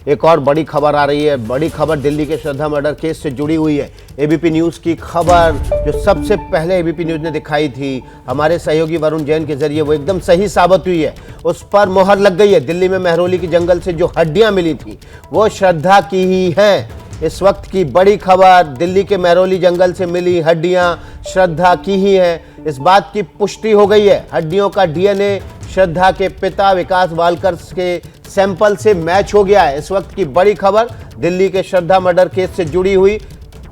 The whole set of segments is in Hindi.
एक और बड़ी खबर आ रही है। बड़ी खबर दिल्ली के श्रद्धा मर्डर केस से जुड़ी हुई है। एबीपी न्यूज़ की खबर जो सबसे पहले एबीपी न्यूज़ ने दिखाई थी हमारे सहयोगी वरुण जैन के जरिए, वो एकदम सही साबित हुई है। उस पर मोहर लग गई है। दिल्ली में मेहरौली के जंगल से जो हड्डियां मिली थी वो श्रद्धा की ही हैं। इस वक्त की बड़ी खबर, दिल्ली के मेहरौली जंगल से मिली हड्डियां श्रद्धा की ही हैं। इस बात की पुष्टि हो गई है। हड्डियों का डीएनए श्रद्धा के पिता विकास वालकर के सैंपल से मैच हो गया है। इस वक्त की बड़ी खबर दिल्ली के श्रद्धा मर्डर केस से जुड़ी हुई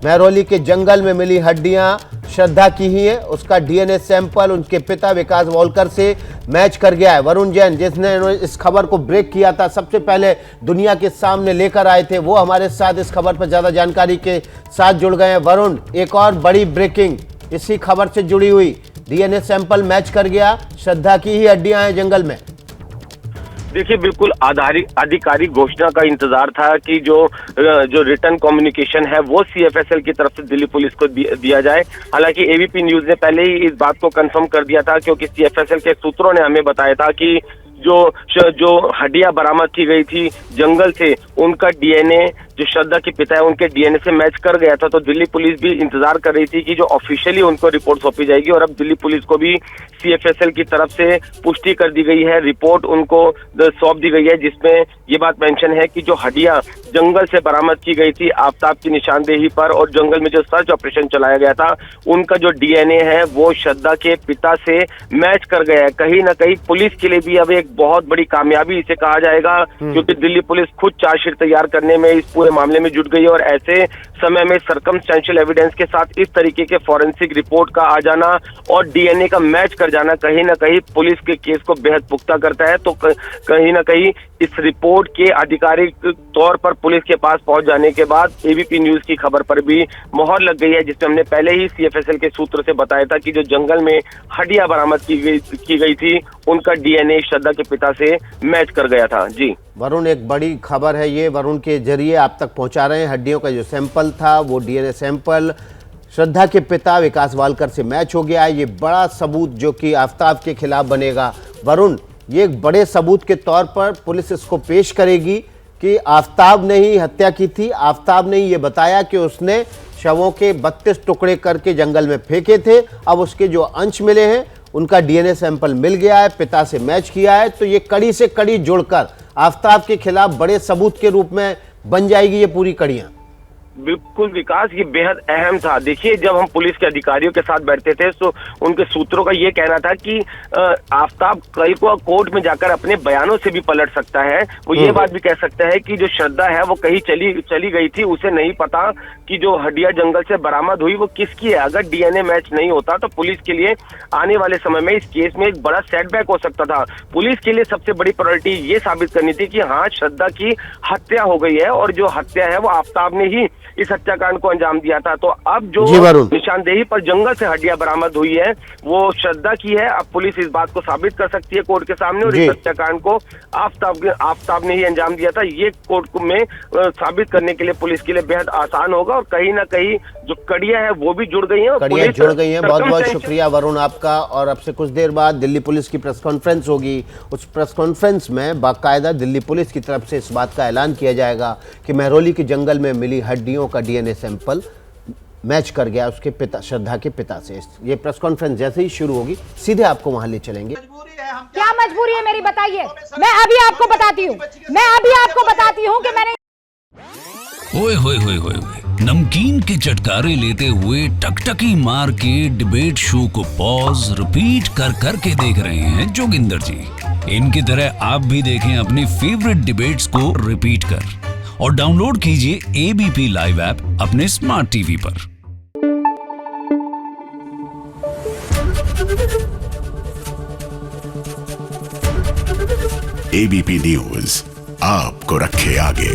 मेहरौली के जंगल में मिली हड्डियां श्रद्धा की ही है। उसका डीएनए सैंपल उनके पिता विकास वालकर से मैच कर गया है। वरुण जैन जिसने इस खबर को ब्रेक किया था, सबसे पहले दुनिया के सामने लेकर आए थे, वो हमारे साथ इस खबर पर ज्यादा जानकारी के साथ जुड़ गए हैं। वरुण, एक और बड़ी ब्रेकिंग इसी खबर से जुड़ी हुई, डीएनए सैंपल मैच कर गया, श्रद्धा की ही हड्डियां हैं जंगल में। देखिए, बिल्कुल आधिकारिक घोषणा का इंतजार था कि जो रिटर्न कम्युनिकेशन है वो सीएफएसएल की तरफ से दिल्ली पुलिस को दिया जाए। हालांकि एबीपी न्यूज ने पहले ही इस बात को कंफर्म कर दिया था, क्योंकि सीएफएसएल के सूत्रों ने हमें बताया था कि जो हड्डियां बरामद की गई थी जंगल से, उनका डीएनए जो श्रद्धा के पिता है उनके डीएनए से मैच कर गया था। तो दिल्ली पुलिस भी इंतजार कर रही थी कि जो ऑफिशियली उनको रिपोर्ट सौंपी जाएगी, और अब दिल्ली पुलिस को भी सीएफएसएल की तरफ से पुष्टि कर दी गई है, रिपोर्ट उनको सौंप दी गई है, जिसमें ये बात मेंशन है कि जो हड्डियां जंगल से बरामद की गई थी आफताब की निशानदेही पर, और जंगल में जो सर्च ऑपरेशन चलाया गया था, उनका जो डीएनए है वो श्रद्धा के पिता से मैच कर गया है। कहीं ना कहीं पुलिस के लिए भी अब एक बहुत बड़ी कामयाबी इसे कहा जाएगा, क्योंकि दिल्ली पुलिस खुद चार्जशीट तैयार करने में इस पूरे मामले में जुट गई है। और ऐसे समय में सर्कमस्टेंशियल एविडेंस के साथ इस तरीके के फॉरेंसिक रिपोर्ट का आ जाना और डीएनए का मैच कर जाना कहीं ना कहीं पुलिस के केस को बेहद पुख्ता करता है। तो कहीं ना कहीं इस रिपोर्ट के आधिकारिक तौर पर पुलिस के पास पहुंच जाने के बाद एबीपी न्यूज की खबर पर भी मोहर लग गई है, जिसमें हमने पहले ही सीएफएसएल के सूत्र से बताया था कि जो जंगल में हड्डियां बरामद की गई थी उनका डीएनए श्रद्धा के पिता से मैच कर गया था। जी वरुण, एक बड़ी खबर है ये, वरुण के जरिए आप तक पहुंचा रहे हैं। हड्डियों का जो सैंपल था वो डीएनए सैंपल श्रद्धा के पिता विकास वालकर से मैच हो गया है। ये बड़ा सबूत जो कि आफताब के खिलाफ बनेगा। वरुण, ये एक बड़े सबूत के तौर पर पुलिस इसको पेश करेगी कि आफताब ने ही हत्या की थी। आफताब ने ही ये बताया कि उसने शवों के 32 टुकड़े करके जंगल में फेंके थे। अब उसके जो अंश मिले हैं उनका डीएनए सैंपल मिल गया है, पिता से मैच किया है। तो ये कड़ी से कड़ी जुड़कर आफताब के खिलाफ बड़े सबूत के रूप में बन जाएगी ये पूरी कड़ियां। बिल्कुल विकास, ये बेहद अहम था। देखिए, जब हम पुलिस के अधिकारियों के साथ बैठते थे तो उनके सूत्रों का ये कहना था कि आफताब कई को कोर्ट में जाकर अपने बयानों से भी पलट सकता है। वो ये बात भी कह सकता है कि जो श्रद्धा है वो कहीं चली गई थी, उसे नहीं पता कि जो हड्डियां जंगल से बरामद हुई वो किसकी है। अगर डीएनए मैच नहीं होता तो पुलिस के लिए आने वाले समय में इस केस में एक बड़ा सेटबैक हो सकता था। पुलिस के लिए सबसे बड़ी प्रायोरिटी ये साबित करनी थी कि हाँ, श्रद्धा की हत्या हो गई है, और जो हत्या है वो आफताब ने ही इस हत्याकांड को अंजाम दिया था। तो अब जो निशानदेही पर जंगल से हड्डियां बरामद हुई है वो श्रद्धा की है। अब पुलिस इस बात को साबित कर सकती है कोर्ट के सामने, और इस हत्याकांड को आफताब ने ही अंजाम दिया था। ये कोर्ट में साबित करने के लिए पुलिस के लिए बेहद आसान होगा, और कहीं ना कहीं जो कड़ियां हैं वो भी जुड़ गई हैं। कड़ियां जुड़ गई हैं। बहुत बहुत शुक्रिया वरुण आपका। और अब से कुछ देर बाद दिल्ली पुलिस की प्रेस कॉन्फ्रेंस होगी। उस प्रेस कॉन्फ्रेंस में बाकायदा दिल्ली पुलिस की तरफ से इस बात का ऐलान किया जाएगा कि मेहरौली के जंगल में मिली हड्डियों का डीएनए सैंपल मैच कर गया उसके पिता, श्रद्धा के पिता से। ये प्रेस कॉन्फ्रेंस जैसे ही शुरू होगी सीधे आपको वहां ले चलेंगे। क्या मजबूरी है मेरी, बताइए। मैं अभी आपको बताती हूँ कि मैंने ओए होए होए होए नमकीन के चटकारे लेते हुए टकटकी मार के डिबेट शो को पॉज रिपीट कर करके देख रहे हैं जोगिंदर जी। इनकी तरह आप भी देखें अपने फेवरेट डिबेट्स को रिपीट कर, और डाउनलोड कीजिए एबीपी लाइव ऐप अपने स्मार्ट टीवी पर। एबीपी न्यूज आपको रखे आगे।